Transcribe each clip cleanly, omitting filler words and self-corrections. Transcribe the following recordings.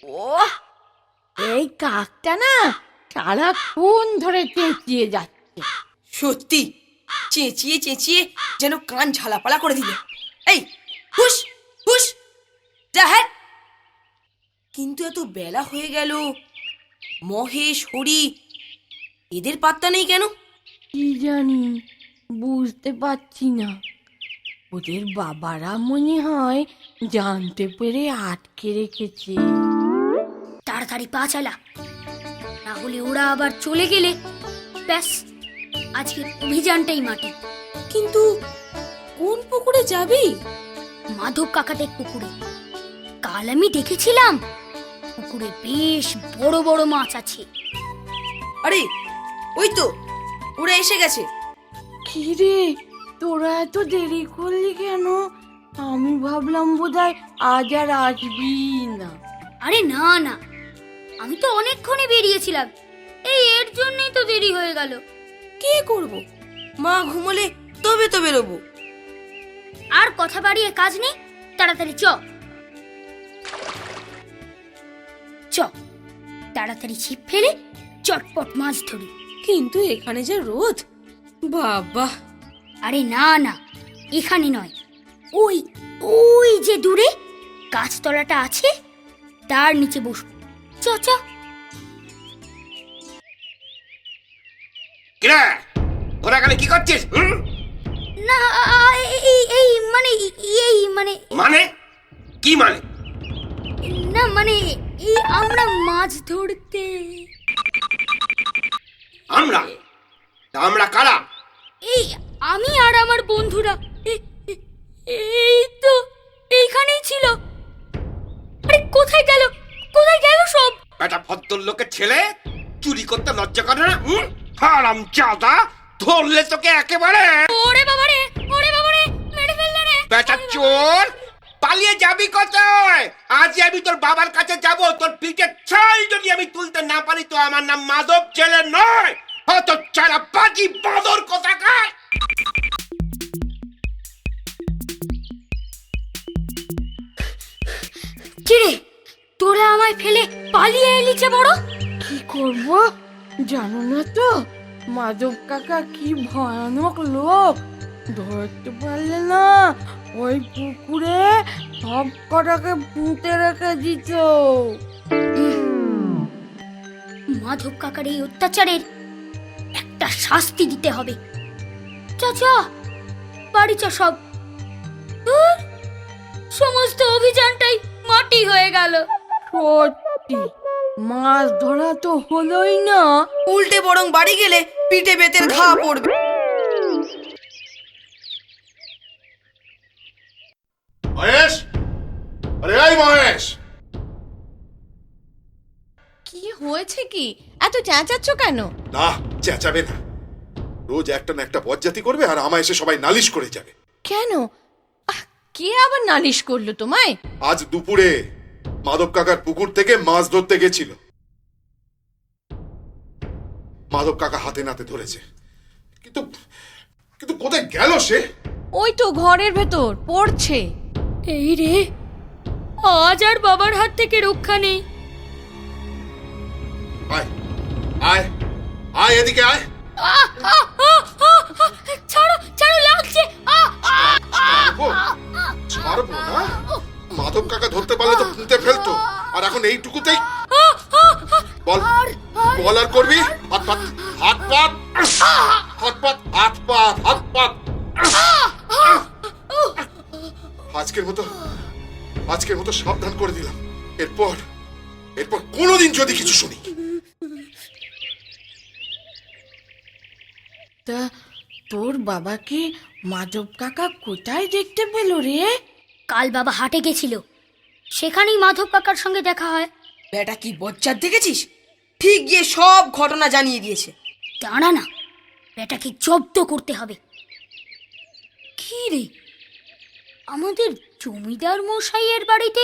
ও, এই কাকটা না সারাক্ষণ ধরে চেঁচিয়ে যাচ্ছে। সত্যি চেঁচিয়ে চেঁচিয়ে যেন কান ঝালাপালা করে দিল। এই হুশ হুশ, যা হ্যাঁ। কিন্তু এত বেলা হয়ে গেল, মহেশ, হরি এদের পাত্তা নেই কেন? কি জানি, বুঝতে পারছি না। ওদের বাবারা মনে হয় জানতে পেরে আটকে রেখেছে। তাড়াতাড়ি পা চালা, না হলে ওরা আবার চলে গেলে ব্যাস আজকের অভিযানটাই মাটি। কিন্তু কোন পুকুরে যাবি? মাধব কাকাদের পুকুরে। কাল আমি দেখেছিলাম পুকুরে বেশ বড় বড় মাছ আছে। আরে ওই তো ওরা এসে গেছে। কি রে, তোরা এত দেরি করলি কেন? আমি ভাবলাম বোধহয় আজ আর আসবি না। আরে না না, আমি তো অনেকক্ষণই বেরিয়েছিলাম, এর জন্যই তো দেরি হয়ে গেল। কে করব? মা ঘুমোলে তবে তো বেরোবো। আর কথা বাড়িয়ে কাজ নেই, তাড়াতাড়ি চ চ, তাড়াতাড়ি ছিপ ফেলে চটপট মাছ ধরি। কিন্তু এখানে যে রোদ, বাবা। আরে না না, এখানে নয়, ওই ওই যে দূরে গাছতলাটা আছে তার নিচে বসবো। চ চ। কিরে তোরা এখানে কি করছিস? না এই এই মানে এই মানে মানে কি মানে? না মানে এই আমরা মাছ ধরতে। আমরা? আমরা কারা? এই আমি আর আমার বন্ধুরা এই তো এইখানেই ছিল। আরে কোথায় গেল সব? একটা ভদ্রলোকের ছেলে চুরি করতে লজ্জা করে না? হারামজাদা, ধরলে তোকে একেবারে। ওরে বাবারে মেরে ফেললে রে। বেটা চোর, পালিয়ে যাবি কোথায়? আজ আমি তোর বাবার কাছে যাব, তোর পিঠে ছাই যদি আমি তুলতে না পারি তো আমার নাম মাধব ছেলে নয়, হয়তো চারা বাজি বাঁদর কোথাকার। কিরে, তোরা আমায় ফেলে পালিয়ে এলি যে বড়? কি করব জানো না তো, মাধব কাকা কি ভয়ানক লোক। ধরতে পারলে না ওই পুকুরে সব কটাকে পুঁতে রেখে দিত। মাধব কাকার এই অত্যাচারের একটা শাস্তি দিতে হবে। চ বাড়ি চ সব। ধুর, সমস্ত অভিযানটাই মাটি হয়ে গেল। সত্যি মাছ ধরা তো হলোই না, উল্টে বরং বাড়ি গেলে পিঠে বেতের ঘা পড়বে। মহেশ, আরে এই মহেশ, কি হয়েছে? কি এত চেঁচাচ্ছ কেন? না চেঁচাবে না। রোজ একটা না একটা বজ্জাতি করবে আর আমায় এসে সবাই নালিশ করে যাবে। কেন? কে আবার নালিশ করলো তোমায়? আজ দুপুরে মাধব কাকার পুকুর থেকে মাছ ধরতে গেছিল। মাধব কাকা হাতে নাতে ধরেছে, কিন্তু কিন্তু কোথায় গেল সে? ওই তো ঘরের ভেতর পড়ছে। এই রে, আজ আর বাবার হাত থেকে রক্ষা নেই। আয় আয় আয়, এদিকে আয়। ছাড়ো লাগছে। ছাড়বো? ছাড়বো না? মাধব কাকা ধরতে পারলে তো পুঁতে ফেলতো, আর এখন এইটুকুতেই। বল বল, আর করবি? হাত পাত হাত পাত হাত পাত হাত পাত হাত পাত। আজকের মতো সাবধান করে দিলাম। এরপর কোনোদিন যদি কিছু শুনি। তা তোর বাবাকে মাধব কাকা কোথায় দেখতে পেল রে? কাল বাবা হাটে গেছিল, সেখানেই মাধব কাকার সঙ্গে দেখা হয়। বেটা কি বজ্জাত দেখেছিস? ঠিক গিয়ে সব ঘটনা জানিয়ে দিয়েছে। দাঁড়া না, বেটাকে জব্দ করতে হবে। কি রে, আমাদের জমিদার মশাইয়ের বাড়িতে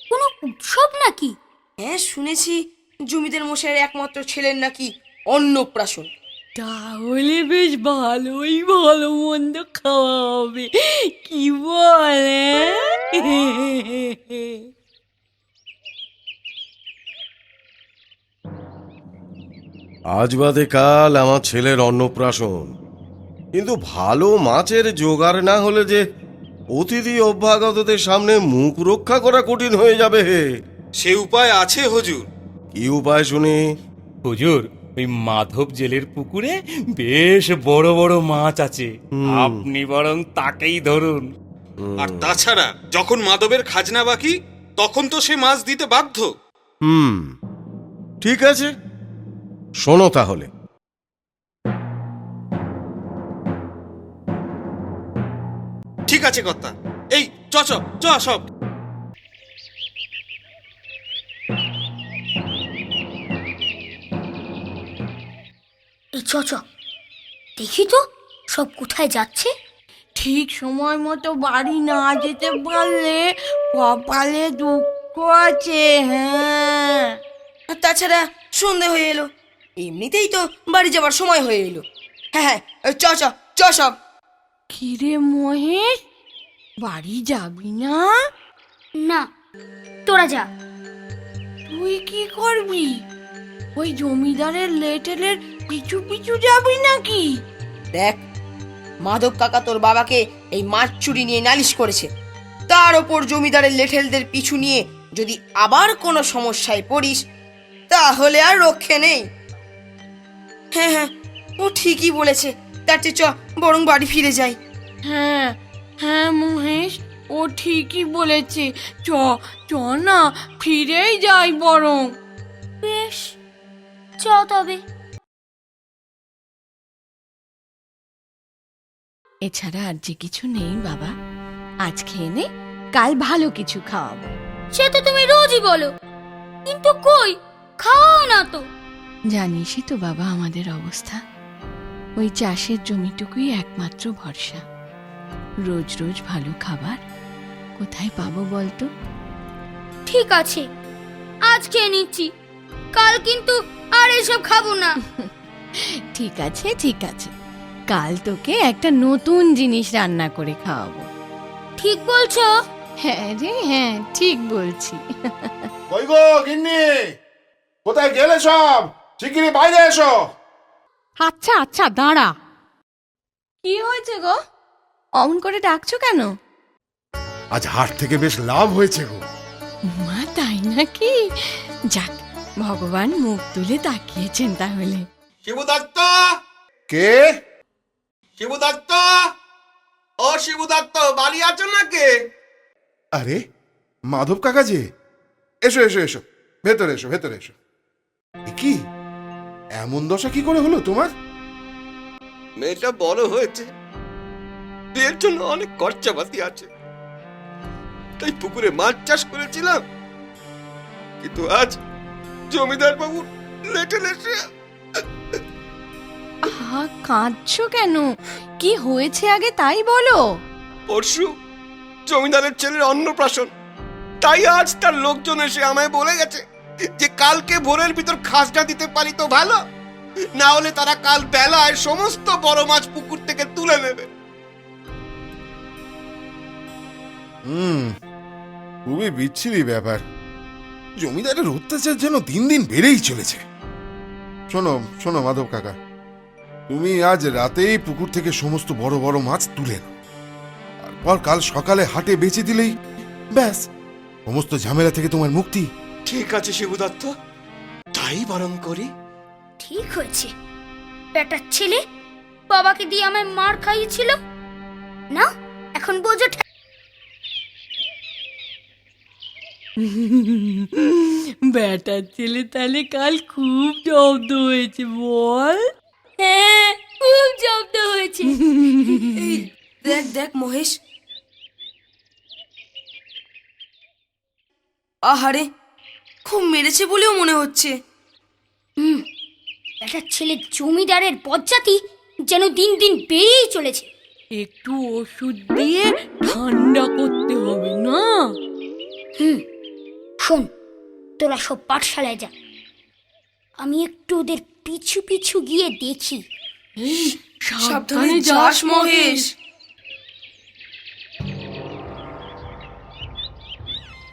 কোনো উৎসব নাকি? হ্যাঁ শুনেছি, জমিদার মশাইয়ের একমাত্র ছেলের নাকি অন্নপ্রাশন। তাহলে বেশ ভালোই ভালো মন্দ খাওয়া হবে, কি বলে? আজ বাদে কাল আমার ছেলের অন্নপ্রাশন, কিন্তু ভালো মাছের জোগাড় না হলে যে অতিথি অভ্যাগতদের সামনে মুখ রক্ষা করা কঠিন হয়ে যাবে হে। সে উপায় আছে হুজুর। কি উপায় শুনি? হুজুর, ওই মাধব জেলের পুকুরে বেশ বড় বড় মাছ আছে, আপনি বরং তাকেই ধরুন। আর তাছাড়া যখন মাধবের খাজনা বাকি, তখন তো সে মাছ দিতে বাধ্য। ঠিক আছে, শোনো তাহলে। ঠিক আছে কর্তা, এই চ চ চ সব। এই চ চ, দেখি তো সব কোথায় যাচ্ছে। ঠিক সময় মতো বাড়ি না যেতে পারলে কপালে দুঃখ আছে। হ্যাঁ, আর তাছাড়া সন্ধে হয়ে এলো, এমনিতেই তো বাড়ি যাবার সময় হয়ে এলো। হ্যাঁ হ্যাঁ, চ চ চ সব। কিরে মহেশ, বাড়ি যাবি না? না, তোরা যা। তুই কি করবি? ওই জমিদারের লেটেলের পিছু পিছু যাবি নাকি? দেখ, মাধব কাকা তোর বাবাকে এই মাছ চুরি নিয়ে নালিশ করেছে, তার ওপর জমিদারের লেঠেলদের পিছু নিয়ে যদি আবার কোনো সমস্যায় পড়িস, তাহলে আর রক্ষে নেই। হ্যাঁ হ্যাঁ, ও ঠিকই বলেছে, তার চেয়ে চ বরং বাড়ি ফিরে যাই। হ্যাঁ হ্যাঁ মহেশ, ও ঠিকই বলেছে। চ চ না, ফিরেই যাই বরং। বেশ, চ তবে। এছাড়া আর যে কিছু নেই বাবা, আজ খেয়ে নে, কাল ভালো কিছু খাওয়াবো। সে তো তুমি রোজই বলো, কিন্তু কই খাও না তো। জানিসই তো বাবা আমাদের অবস্থা, ওই চাষের জমিটুকুই একমাত্র ভরসা। রোজ রোজ ভালো খাবার কোথায় পাবো বলতো? ঠিক আছে, আজ খেয়ে নিচ্ছি, কাল কিন্তু আর এসব খাবো না। ঠিক আছে ঠিক আছে, কাল তোকে একটা নতুন জিনিস রান্না করে খাওয়াবো। ঠিক বলছো? হ্যাঁ রে হ্যাঁ, ঠিক বলছি। কই গো গিন্নি, কোথায় গেলে সব? শিগগিরই বাইরে এসো। আচ্ছা আচ্ছা দাঁড়া। কি হয়েছে গো, অমন করে ডাকছো কেন? আজ হাট থেকে বেশ লাভ হয়েছে গো। মা তাই নাকি? যাক, ভগবান মুখ তুলে তাকিয়েছেন তাহলে। শিবু দত্ত, কে? শিবু দত্ত, ও শিবু দত্ত, বাড়ি আছো নাকি? আরে মাধব কাকা যে, এসো এসো এসো, ভেতরে এসো ভেতরে এসো। এ কি এমন দশা কি করে হলো তোমার? মেয়েটা বড় হয়েছে, বিয়ের জন্য অনেক খরচাপাতি আছে, তাই পুকুরে মাছ চাষ করেছিলাম, কিন্তু আজ জমিদার বাবু লেটেল এসে। আহা, কাঁদছো কেন? কি হয়েছে আগে তাই বলো। পরশু জমিদারের ছেলের অন্নপ্রাশন, তাই আজ তার লোকজন এসে আমায় বলে গেছে যে কালকে ভোরের ভিতর খাজনা দিতে পারি তো ভালো, না হলে তারা কাল বেলায় সমস্ত বড় মাছ পুকুর থেকে তুলে নেবে। খুবই বিচ্ছিরি ব্যাপার। জমিদারের অত্যাচার যেন দিন দিন বেড়েই চলেছে। শোনো শোনো মাধব কাকা, তুমি আজ রাতেই পুকুর থেকে সমস্ত বড় বড় মাছ তুলে নাও, তারপর কাল সকালে হাটে বেচে দিলেই ব্যাস, সমস্ত ঝামেলা থেকে তোমার মুক্তি। ঠিক আছে শিবু দত্ত, তাই বরং করি। ঠিক হয়েছে, বেটার ছেলে বাবাকে দিয়ে আমায় মার খাইয়েছিল না, এখন বোঝো। বেটার ছেলে তাহলে কাল খুব জব্দ হয়েছে বল? হ্যাঁ, খুব জব্দ হয়েছে। এই দেখ দেখ মহেশ, আহারে খুব মেরেছে বলেও মনে হচ্ছে। বেটার ছেলে জমিদারের বজ্জাতি যেন দিন দিন বেড়েই চলেছে। একটু ওষুধ দিয়ে ঠান্ডা করতে হবে না? শোন, তোরা সব পাঠশালায় যা, আমি একটু ওদের পিছু পিছু গিয়ে দেখি। সাবধানে যাস মহেশ।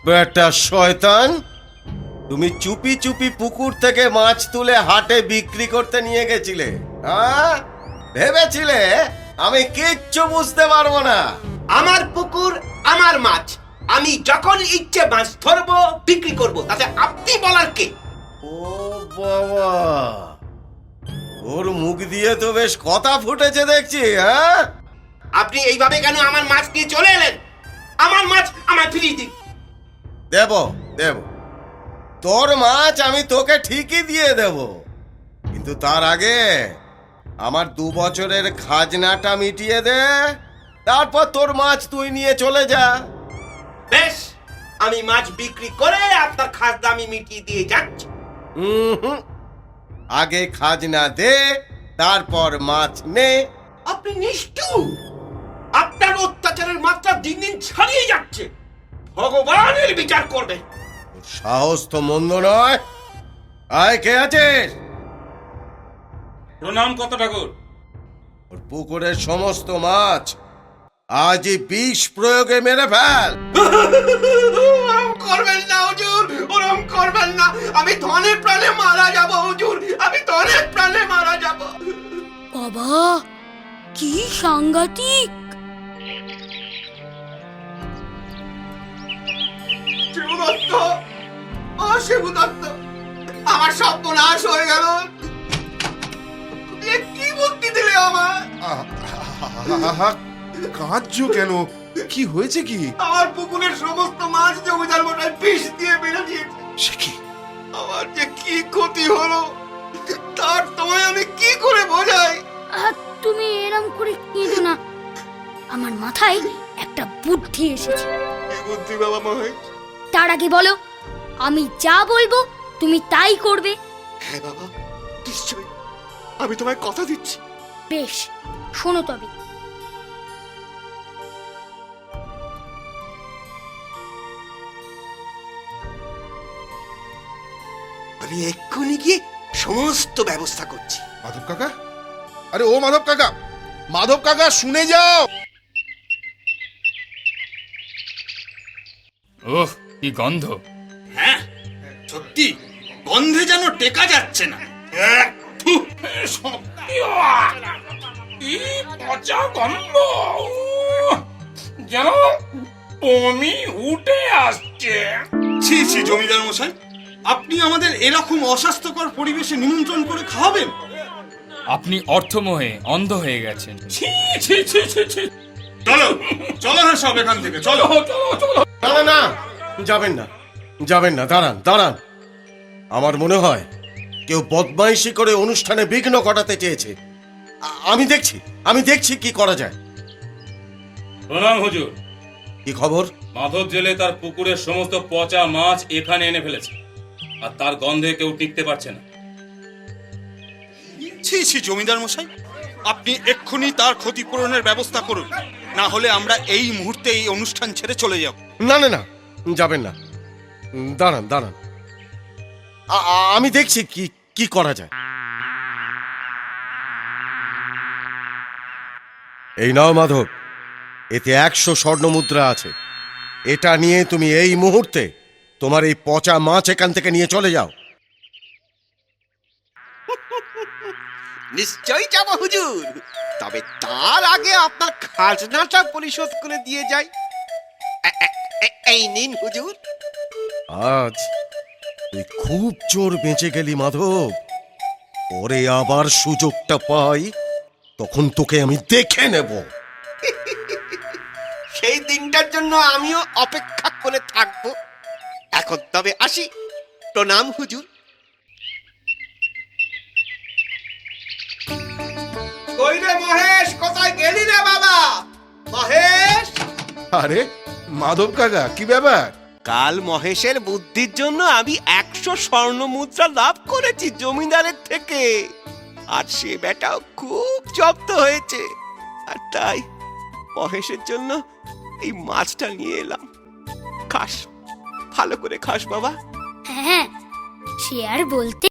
বেটা শয়তান, তুমি চুপি চুপি পুকুর থেকে মাছ তুলে হাটে বিক্রি করতে নিয়ে গেছিলে, হ্যাঁ? ভেবেছিলে আমি কিচ্ছু বুঝতে পারবো না? আমার পুকুর, আমার মাছ, আমি যখন ইচ্ছে মাছ ধরবো, বিক্রি করব, তাতে আপনি বলার কে? ও বাবা, ওর মুখ দিয়ে তো বেশ কথা ফুটেছে দেখছি, হ্যাঁ? আপনি এইভাবে কেন আমার মাছ নিয়ে চলে এলেন? আমার মাছ আমার ফিরিয়ে দিন। দেব দেব, তোর মাছ আমি তোকে ঠিকই দিয়ে দেব, কিন্তু তার আগে আমার 2 বছরের খাজনাটা মিটিয়ে দে, তারপর তোর মাছ তুই নিয়ে চলে যা। বেশ, আমি মাছ বিক্রি করে আপনার খাজনা আমি মিটিয়ে দিয়ে যাচ্ছি। হুম, আগে খাজনা দে, তারপর মাছ নে। আপনি নিষ্ঠুর, আপনার অত্যাচারের মাত্রা দিন দিন ছাড়িয়ে যাচ্ছে। ভগবানের বিচার করবে। ওর সাহস তো মন্দ নয়। আয়, কে আছিস? প্রণাম কত ঠাকুর। ওর পুকুরের সমস্ত মাছ আজই বিষ প্রয়োগে মেরে ফেল। ওরম করবেন না হুজুর, ওরম করবেন না। আমি ধনে প্রাণে মারা যাব হুজুর, আমি ধনে প্রাণে মারা যাব। বাবা, কি সাংঘাতিক! শিবদত্ত, ও শিবদত্ত, আমার স্বপ্ন নাশ হয়ে গেল। তুমি এ কি বুদ্ধি দিলে আমার? কাঁদছো কেন? কি হয়েছে কি? আমার পুকুরের সমস্ত মাছ জমিদার মশাই বিষ দিয়ে মেরে দিয়েছে। সে কি? আমার যে কি ক্ষতি হলো, তার তোমায় আমি কি করে বোঝাই? তুমি এরম করে কেঁদো না, আমার মাথায় একটা বুদ্ধি এসেছে। কি বুদ্ধি বাবা মহেশ? তার আগে বলো, আমি যা বলবো তুমি তাই করবে। হ্যাঁ বাবা, নিশ্চয়ই, আমি তোমায় কথা দিচ্ছি। বেশ, শোনো তবে। আমি এক্ষুনি গিয়ে সমস্ত ব্যবস্থা করছি। মাধব কাকা, আরে ও মাধব কাকা, মাধব কাকা শুনে যাও। ওহ, কি গন্ধ! হ্যাঁ, সত্যি গন্ধে যেন টেকা যাচ্ছে না। কি পচা গন্ধ! যেন বমি উঠে আসছে। ছি ছি জমিদার মশাই, আপনি আমাদের এরকম অস্বাস্থ্যকর পরিবেশে নিমন্ত্রণ করে খাওয়াবেন? আপনি অর্থমোহে অন্ধ হয়ে গেছেন। ছি ছি ছি ছি ছি! চলো চলো না সব এখান থেকে, চলো। না না না, যাবেন না, যাবেন না, দাঁড়ান দাঁড়ান। আমার মনে হয় কেউ বদমাইশি করে অনুষ্ঠানে বিঘ্ন ঘটাতে চেয়েছে। আমি দেখছি কি করা যায়। প্রণাম হুজুর। কি খবর? মাধব জেলে তার পুকুরের সমস্ত পচা মাছ এখানে এনে ফেলেছে, আর তার গন্ধে কেউ টিকতে পারছে না। ছি ছি জমিদার মশাই, আপনি এক্ষুনি তার ক্ষতিপূরণের ব্যবস্থা করুন, না হলে আমরা এই মুহূর্তে এই অনুষ্ঠান ছেড়ে চলে যাব। না না না, যাবেন না, দাঁড়ান দাঁড়ান, আমি দেখছি কি করা যায়। এই নাও মাধব, এতে 100 স্বর্ণ মুদ্রা আছে। এটা নিয়ে তুমি এই মুহূর্তে তোমার এই পচা মাছ এখান থেকে নিয়ে চলে যাও। নিশ্চয়ই যাব হুজুর, তবে তার আগে আপনার খাজনাটা পরিশোধ করে দিয়ে যাই। এই নিন হুজুর। আজ তুই খুব জোর বেঁচে গেলি মাধব। পরে আবার সুযোগটা পাই, তখন তোকে আমি দেখে নেব। সেই দিনটার জন্য আমিও অপেক্ষা করে থাকবো। এখন তবে আসি, প্রণাম হুজুর। কই রে মহেশ, কোথায় গেলি রে বাবা? মহেশ! আরে মাধব কাকা, কি ব্যাপার? কাল মহেশের বুদ্ধির জন্য আমি 100 স্বর্ণ মুদ্রা লাভ করেছি জমিদারের থেকে, আর সে বেটাও খুব জব্দ হয়েছে। আর তাই মহেশের জন্য এই মাছটা নিয়ে এলাম। খাস, ভালো করে খাস বাবা। হ্যাঁ, সে আর বলতে।